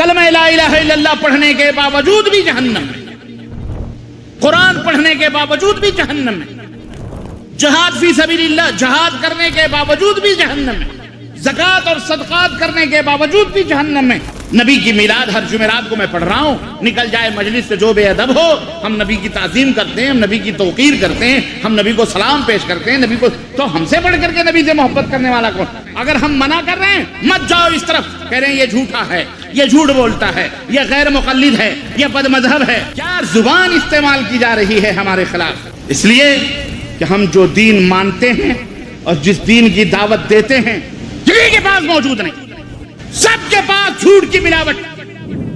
کلمہ لا الہ الا اللہ پڑھنے کے باوجود بھی جہنم میں، قرآن پڑھنے کے باوجود بھی جہنم میں، جہاد فی سبیل اللہ جہاد کرنے کے باوجود بھی جہنم میں، زکوٰۃ اور صدقات کرنے کے باوجود بھی جہنم میں۔ نبی کی میلاد ہر جمعرات کو میں پڑھ رہا ہوں، نکل جائے مجلس سے جو بے ادب ہو، ہم نبی کی تعظیم کرتے ہیں، ہم نبی کی توقیر کرتے ہیں، ہم نبی کو سلام پیش کرتے ہیں، نبی کو تو ہم سے بڑھ کر کے نبی سے محبت کرنے والا کون؟ اگر ہم منع کر رہے ہیں مت جاؤ اس طرف، کہہ رہے ہیں یہ جھوٹا ہے، یہ جھوٹ بولتا ہے، یہ غیر مقلد ہے، یہ بد مذہب ہے، کیا زبان استعمال کی جا رہی ہے ہمارے خلاف؟ اس لیے کہ ہم جو دین مانتے ہیں اور جس دین کی دعوت دیتے ہیں کسی کے پاس موجود نہیں، سب کے پاس جھوٹ کی ملاوٹ،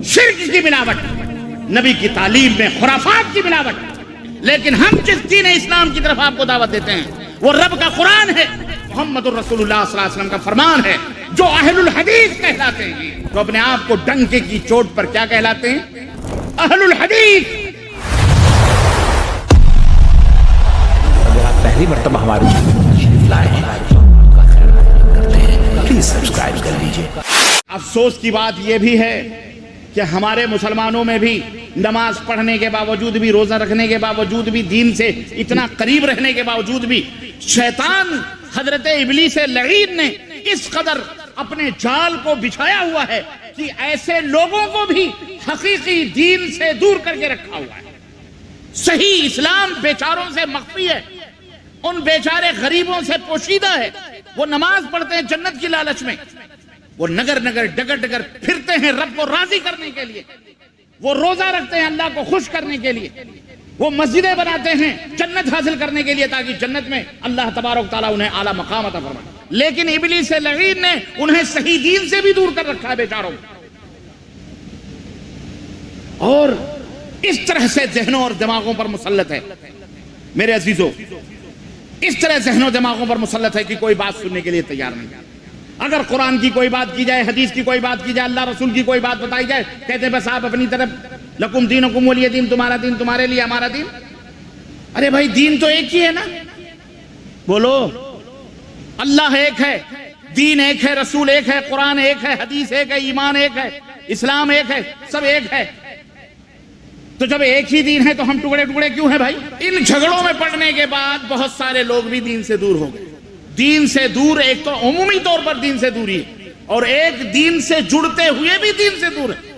شرک کی ملاوٹ، نبی کی تعلیم میں خرافات کی ملاوٹ۔ لیکن ہم جس دین اسلام کی طرف آپ کو دعوت دیتے ہیں وہ رب کا قرآن ہے، محمد الرسول اللہ صلی اللہ علیہ وسلم کا فرمان ہے۔ جو اہل الحدیث کہلاتے ہیں تو اپنے آپ کو ڈنکے کی چوٹ پر کیا کہلاتے ہیں؟ اہل الحدیث۔ اگر آپ پہلی مرتبہ ہمارے چینل تشریف لائے ہیں پلیز سبسکرائب کر لیجئے۔ افسوس کی بات یہ بھی ہے کہ ہمارے مسلمانوں میں بھی نماز پڑھنے کے باوجود بھی، روزہ رکھنے کے باوجود بھی، دین سے اتنا قریب رہنے کے باوجود بھی، شیطان حضرت ابلیس لعین نے اس قدر اپنے جال کو بچھایا ہوا ہے کہ ایسے لوگوں کو بھی حقیقی دین سے دور کر کے رکھا ہوا ہے۔ صحیح اسلام بیچاروں سے مخفی ہے، ان بیچارے غریبوں سے پوشیدہ ہے۔ وہ نماز پڑھتے ہیں جنت کی لالچ میں، وہ نگر نگر ڈگر ڈگر پھرتے ہیں رب کو راضی کرنے کے لیے، وہ روزہ رکھتے ہیں اللہ کو خوش کرنے کے لیے، وہ مسجدیں بناتے ہیں جنت حاصل کرنے کے لیے تاکہ جنت میں اللہ تبارک تعالیٰ انہیں اعلیٰ مقام عطا فرمائے۔ لیکن ابلیس لعین نے انہیں صحیح دین سے بھی دور کر رکھا ہے بیچاروں کو، اور اس طرح سے ذہنوں اور دماغوں پر مسلط ہے میرے عزیزوں، اس طرح ذہنوں دماغوں پر مسلط ہے کہ کوئی بات سننے کے لیے تیار نہیں۔ اگر قرآن کی کوئی بات کی جائے، حدیث کی کوئی بات کی جائے، اللہ رسول کی کوئی بات بتائی جائے، کہتے بس آپ اپنی طرف لکم دینکم ولی دین، تمہارا دین تمہارے لیے، ہمارا دین۔ ارے بھائی دین تو ایک ہی ہے نا، بولو۔ اللہ ایک ہے، دین ایک ہے، رسول ایک ہے، قرآن ایک ہے، حدیث ایک ہے، ایمان ایک ہے، اسلام ایک ہے، سب ایک ہے۔ تو جب ایک ہی دین ہے تو ہم ٹکڑے ٹکڑے کیوں ہیں بھائی؟ ان جھگڑوں میں پڑنے کے بعد بہت سارے لوگ بھی دین سے دور ہو گئے۔ دین سے دور ایک تو عمومی طور پر دین سے دوری ہے، اور ایک دین سے جڑتے ہوئے بھی دین سے دور ہے۔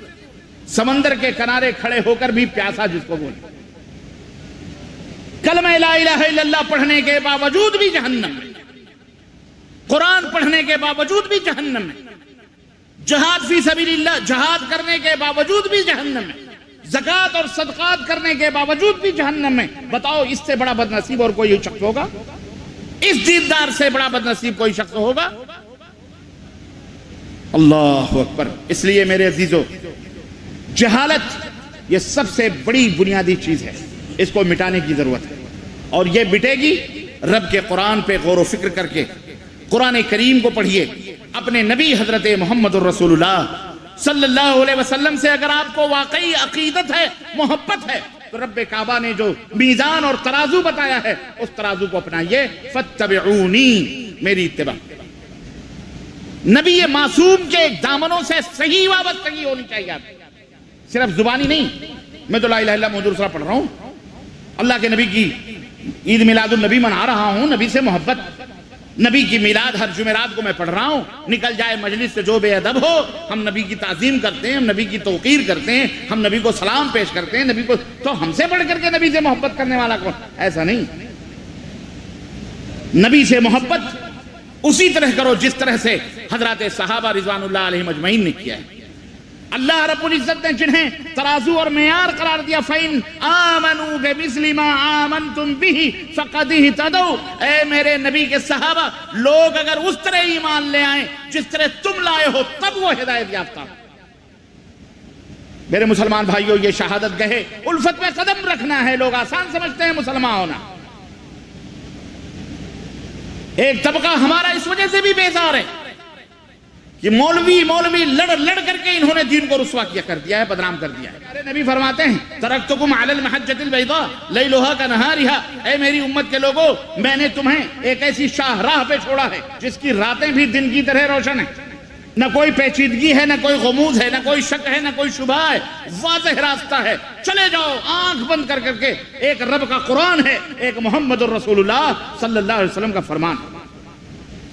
سمندر کے کنارے کھڑے ہو کر بھی پیاسا جس کو بولے، کلمہ لا الہ الا اللہ پڑھنے کے باوجود بھی جہنم میں، قرآن پڑھنے کے باوجود بھی جہنم میں، جہاد فی سبیل اللہ جہاد کرنے کے باوجود بھی جہنم میں، زکوٰۃ اور صدقات کرنے کے باوجود بھی جہنم میں۔ بتاؤ اس سے بڑا بد نصیب اور کوئی شخص ہوگا؟ اس دیندار سے بڑا بد نصیب کوئی شخص ہوگا؟ اللہ اکبر۔ اس لیے میرے عزیزوں، جہالت یہ سب سے بڑی بنیادی چیز ہے، اس کو مٹانے کی ضرورت ہے، اور یہ مٹے گی رب کے قرآن پہ غور و فکر کر کے۔ قرآن کریم کو پڑھیے، اپنے نبی حضرت محمد الرسول اللہ صلی اللہ علیہ وسلم سے اگر آپ کو واقعی عقیدت ہے، محبت ہے، تو رب کعبہ نے جو میزان اور ترازو بتایا ہے اس ترازو کو اپنائیے، فاتبعونی، میری اتباع۔ نبی معصوم کے دامنوں سے صحیح وابستگی ہونی چاہیے، صرف زبانی نہیں۔ میں تو لا الہ الا اللہ محمد رسول اللہ پڑھ رہا ہوں، اللہ کے نبی کی عید میلاد النبی منا رہا ہوں، نبی سے محبت، نبی کی میلاد ہر جمعرات کو میں پڑھ رہا ہوں، نکل جائے مجلس سے جو بے ادب ہو، ہم نبی کی تعظیم کرتے ہیں، ہم نبی کی توقیر کرتے ہیں، ہم نبی کو سلام پیش کرتے ہیں، نبی کو تو ہم سے بڑھ کر کے نبی سے محبت کرنے والا کون؟ ایسا نہیں۔ نبی سے محبت اسی طرح کرو جس طرح سے حضرات صحابہ رضوان اللہ علیہم اجمعین نے کیا ہے۔ اللہ رب العزت نے جنہیں ترازو اور معیار قرار دیا، فَإِنْ آمَنُوا بِمِثْلِ مَا آمَنْتُمْ بِهِ فَقَدْ اهْتَدَوْا، اے میرے نبی کے صحابہ، لوگ اگر اس طرح ایمان لے آئیں جس طرح تم لائے ہو تب وہ ہدایت یافتہ۔ میرے مسلمان بھائیوں، یہ شہادت گہے الفت میں قدم رکھنا ہے۔ لوگ آسان سمجھتے ہیں مسلمان ہونا۔ ایک طبقہ ہمارا اس وجہ سے بھی بیزار ہے کہ مولوی لڑ کر کے انہوں نے دین کو رسوا کیا کر دیا ہے، بدنام کر دیا ہے۔ میرے نبی فرماتے ہیں، ترکتکم علی المحجۃ البیضاء لیلھا کنہارھا، اے میری امت کے لوگوں، میں نے تمہیں ایک ایسی شاہراہ پہ چھوڑا ہے جس کی راتیں بھی دن کی طرح روشن ہیں۔ نہ کوئی پیچیدگی ہے، نہ کوئی غموض ہے، نہ کوئی شک ہے، نہ کوئی شبہ ہے، واضح راستہ ہے. چلے جاؤ آنکھ بند کر کر کے. ایک رب کا قرآن ہے، ایک محمد الرسول اللہ صلی اللہ علیہ وسلم کا فرمان.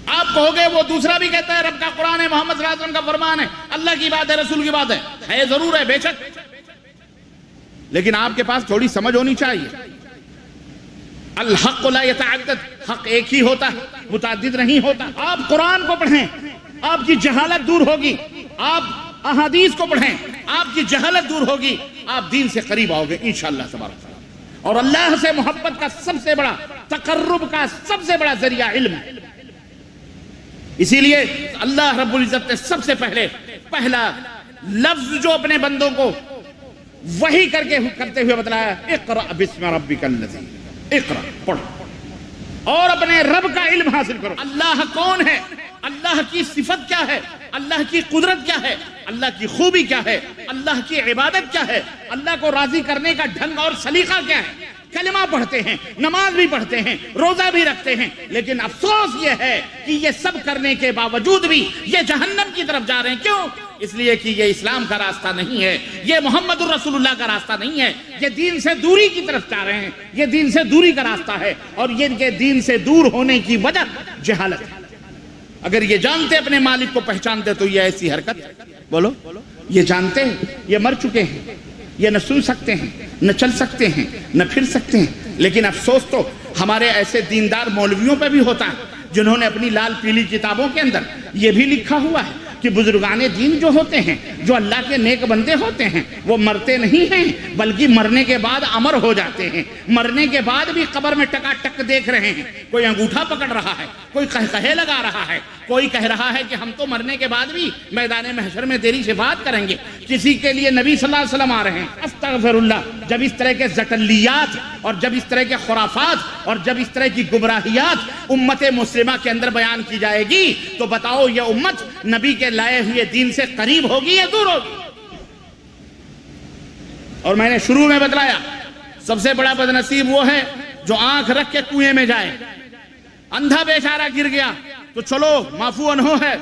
آپ کہو گے وہ دوسرا بھی کہتا ہے رب کا قرآن ہے، محمد صلی اللہ علیہ وسلم کا فرمان ہے، اللہ کی بات ہے، رسول کی بات ہے ضرور ہے بے شک، لیکن آپ کے پاس تھوڑی سمجھ ہونی چاہیے. الحق لا يتعدد، حق ایک ہی ہوتا ہے، متعدد نہیں ہوتا. آپ قرآن کو پڑھیں، آپ کی جہالت دور ہوگی. آپ احادیث کو پڑھیں، آپ کی جہالت دور ہوگی، آپ دین سے قریب آؤ گے انشاءاللہ تبارک. اور اللہ سے محبت کا سب سے بڑا، تقرب کا سب سے بڑا ذریعہ علم ہے. اسی لیے اللہ رب العزت نے سب سے پہلا لفظ جو اپنے بندوں کو وحی کرتے ہوئے بتلایا، اقرأ بسم ربک الذی، اقرأ پڑھو اور اپنے رب کا علم حاصل کرو. اللہ کون ہے، اللہ کی صفت کیا ہے، اللہ کی قدرت کیا ہے، اللہ کی خوبی کیا ہے، اللہ کی عبادت کیا ہے، اللہ کو راضی کرنے کا ڈھنگ اور سلیقہ کیا ہے. کلمہ پڑھتے ہیں، نماز بھی پڑھتے ہیں، روزہ بھی رکھتے ہیں، لیکن افسوس یہ ہے کہ یہ سب کرنے کے باوجود بھی یہ جہنم کی طرف جا رہے ہیں. کیوں؟ اس لیے کہ یہ اسلام کا راستہ نہیں ہے، یہ محمد الرسول اللہ کا راستہ نہیں ہے، یہ دین سے دوری کی طرف جا رہے ہیں. یہ دین سے دوری کا راستہ ہے، اور یہ دین سے دور ہونے کی وجہ جہالت ہے. اگر یہ جانتے اپنے مالک کو پہچانتے تو یہ ایسی حرکت، بولو، یہ جانتے ہیں یہ مر چکے ہیں، یہ نہ سن سکتے ہیں، نہ چل سکتے ہیں، نہ پھر سکتے ہیں. لیکن افسوس تو ہمارے ایسے دیندار مولویوں پہ بھی ہوتا ہے جنہوں نے اپنی لال پیلی کتابوں کے اندر یہ بھی لکھا ہوا ہے کہ بزرگان دین جو ہوتے ہیں، جو اللہ کے نیک بندے ہوتے ہیں، وہ مرتے نہیں ہیں بلکہ مرنے کے بعد امر ہو جاتے ہیں. مرنے کے بعد بھی قبر میں ٹکا ٹک دیکھ رہے ہیں. کوئی انگوٹھا پکڑ رہا ہے، کوئی قہقہے لگا رہا ہے، کوئی کہہ رہا ہے کہ ہم تو مرنے کے بعد بھی میدان محشر میں تیری شفاعت کریں گے. کسی کے لیے نبی صلی اللہ علیہ وسلم آ رہے ہیں. استغفر اللہ. جب اس طرح کے زٹلیات اور جب اس طرح کے خرافات اور جب اس طرح کی گمراہیات امت مسلمہ کے اندر بیان کی جائے گی تو بتاؤ یہ امت نبی کے لائے ہوئے دین سے قریب ہوگی یا دور ہوگی؟ اور میں نے شروع میں بتلایا سب سے بڑا بدنصیب وہ ہے جو آنکھ رکھ کے کنویں میں جائے. اندھا بیچارہ گر گیا تو چلو معفو عنہ ہے،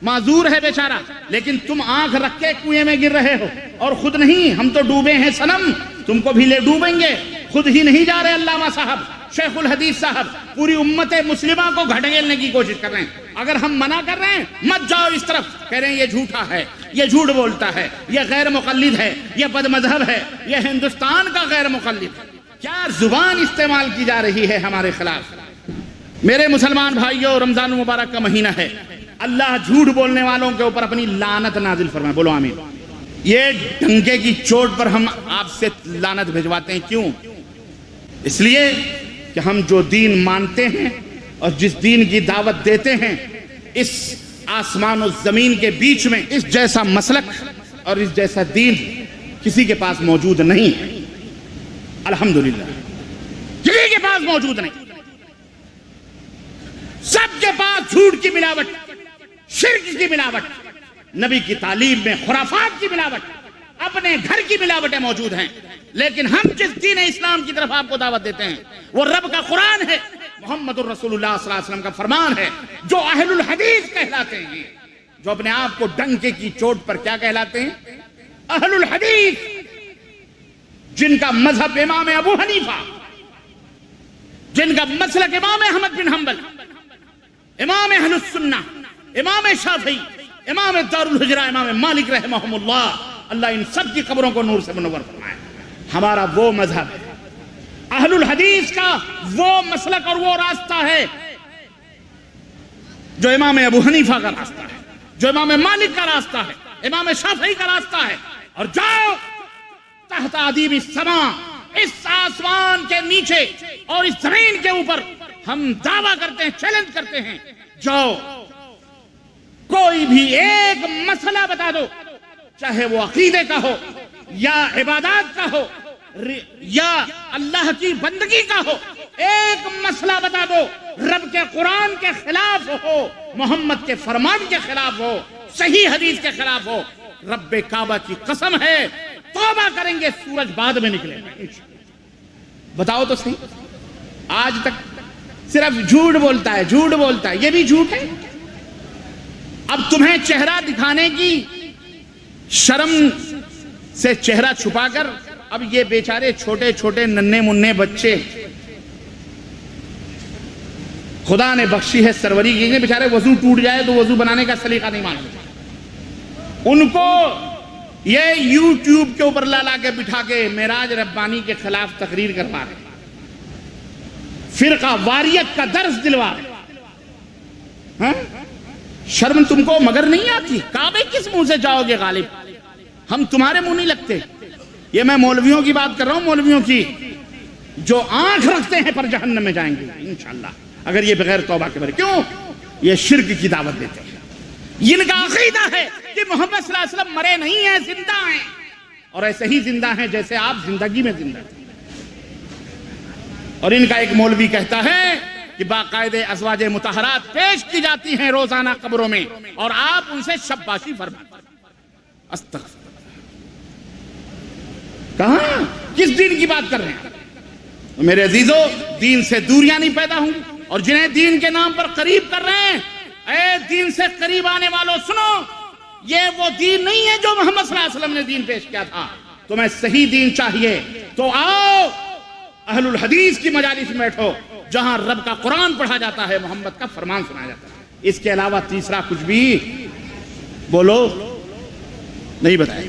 معذور ہے بیچارہ، لیکن تم آنکھ رکھ کے کنویں میں گر رہے ہو اور خود نہیں. ہم تو ڈوبے ہیں صنم، تم کو بھی لے ڈوبیں گے. خود ہی نہیں جا رہے. علامہ صاحب، شیخ الحدیث صاحب پوری امت مسلمہ کو گھٹگیلنے کی کوشش کر رہے ہیں. اگر ہم منع کر رہے ہیں مت جاؤ اس طرف، کہہ رہے ہیں یہ جھوٹا ہے، یہ جھوٹ بولتا ہے، یہ غیر مقلد ہے، یہ بد مذہب ہے، یہ ہندوستان کا غیر مقلد ہے. کیا زبان استعمال کی جا رہی ہے ہمارے خلاف. میرے مسلمان بھائیوں، رمضان مبارک کا مہینہ ہے. اللہ جھوٹ بولنے والوں کے اوپر اپنی لعنت نازل فرمائے. بولو آمین. یہ ڈنکے کی چوٹ پر ہم آپ سے لعنت بھجواتے ہیں. کیوں؟ اس لیے کہ ہم جو دین مانتے ہیں اور جس دین کی دعوت دیتے ہیں، اس آسمان و زمین کے بیچ میں اس جیسا مسلک اور اس جیسا دین کسی کے پاس موجود نہیں ہے. الحمدللہ کسی کے پاس موجود نہیں. سب کے پاس جھوٹ کی ملاوٹ، شرک کی ملاوٹ، نبی کی تعلیم میں خرافات کی ملاوٹ، اپنے گھر کی ملاوٹیں موجود ہیں. لیکن ہم جس دین اسلام کی طرف آپ کو دعوت دیتے ہیں وہ رب کا قرآن ہے، محمد الرسول اللہ صلی اللہ علیہ وسلم کا فرمان ہے. جو اہل الحدیث کہلاتے ہیں، جو اپنے آپ کو ڈنکے کی چوٹ پر کیا کہلاتے ہیں؟ اہل الحدیث، جن کا مذہب امام ابو حنیفہ، جن کا مسلک امام احمد بن حنبل، امام اہل السنہ، امام شافعی، امام دار الحجرہ، امام مالک رحمہم اللہ. اللہ ان سب کی قبروں کو نور سے منور فرمائے. ہمارا وہ مذہب ہے، اہل الحدیث کا وہ مسلک اور وہ راستہ ہے جو امام ابو حنیفہ کا راستہ ہے، جو امام مالک کا راستہ ہے، امام شافعی کا راستہ ہے. اور جاؤ تحت ادیب السماء، اس آسمان کے نیچے اور اس زمین کے اوپر ہم دعویٰ کرتے ہیں، چیلنج کرتے ہیں، جاؤ کوئی بھی ایک مسئلہ بتا دو، چاہے وہ عقیدے کا ہو یا عبادات کا ہو یا اللہ کی بندگی کا ہو، ایک مسئلہ بتا دو رب کے قرآن کے خلاف ہو، محمد کے فرمان کے خلاف ہو، صحیح حدیث کے خلاف ہو، رب کعبہ کی قسم ہے توبہ کریں گے سورج بعد میں نکلے گا. بتاؤ تو صحیح. آج تک صرف جھوٹ بولتا ہے، جھوٹ بولتا ہے. یہ بھی جھوٹ ہے، اب تمہیں چہرہ دکھانے کی شرم سے چہرہ چھپا کر اب یہ بیچارے چھوٹے چھوٹے ننھے منھے بچے خدا نے بخشی ہے سروری کی بیچارے وضو ٹوٹ جائے تو وضو بنانے کا سلیقہ نہیں مانتے، ان کو یہ یوٹیوب کے اوپر لا کے بٹھا کے معراج ربانی کے خلاف تقریر کروا رہے، فرقہ واریت کا درس دلوا رہے۔ ہاں؟ شرم تم کو مگر نہیں آتی؟ کعبے کس منہ سے جاؤ گے غالب؟ ہم تمہارے منہ نہیں لگتے۔ یہ میں مولویوں کی بات کر رہا ہوں، مولویوں کی جو آنکھ رکھتے ہیں پر جہنم میں جائیں گے انشاءاللہ اگر یہ بغیر توبہ کے بارے۔ کیوں؟ یہ شرک کی دعوت دیتے ہیں، ان کا عقیدہ ہے کہ محمد صلی اللہ علیہ وسلم مرے نہیں ہیں، زندہ ہیں، اور ایسے ہی زندہ ہیں جیسے آپ زندگی میں زندہ ہیں۔ اور ان کا ایک مولوی کہتا ہے کہ باقاعدہ ازواج مطہرات پیش کی جاتی ہیں روزانہ قبروں میں اور آپ ان سے شباشی فرماتے ہیں۔ استغفر کہاں کس دین کی بات کر رہے ہیں؟ میرے عزیزو، دین سے دوریاں نہیں پیدا ہوں گی، اور جنہیں دین کے نام پر قریب کر رہے ہیں، اے دین سے قریب آنے والوں سنو، یہ وہ دین نہیں ہے جو محمد صلی اللہ علیہ وسلم نے دین پیش کیا تھا۔ تمہیں صحیح دین چاہیے تو آؤ اہل الحدیث کی مجالس میں بیٹھو جہاں رب کا قرآن پڑھا جاتا ہے، محمد کا فرمان سنایا جاتا ہے۔ اس کے علاوہ تیسرا کچھ بھی بولو نہیں بتائے۔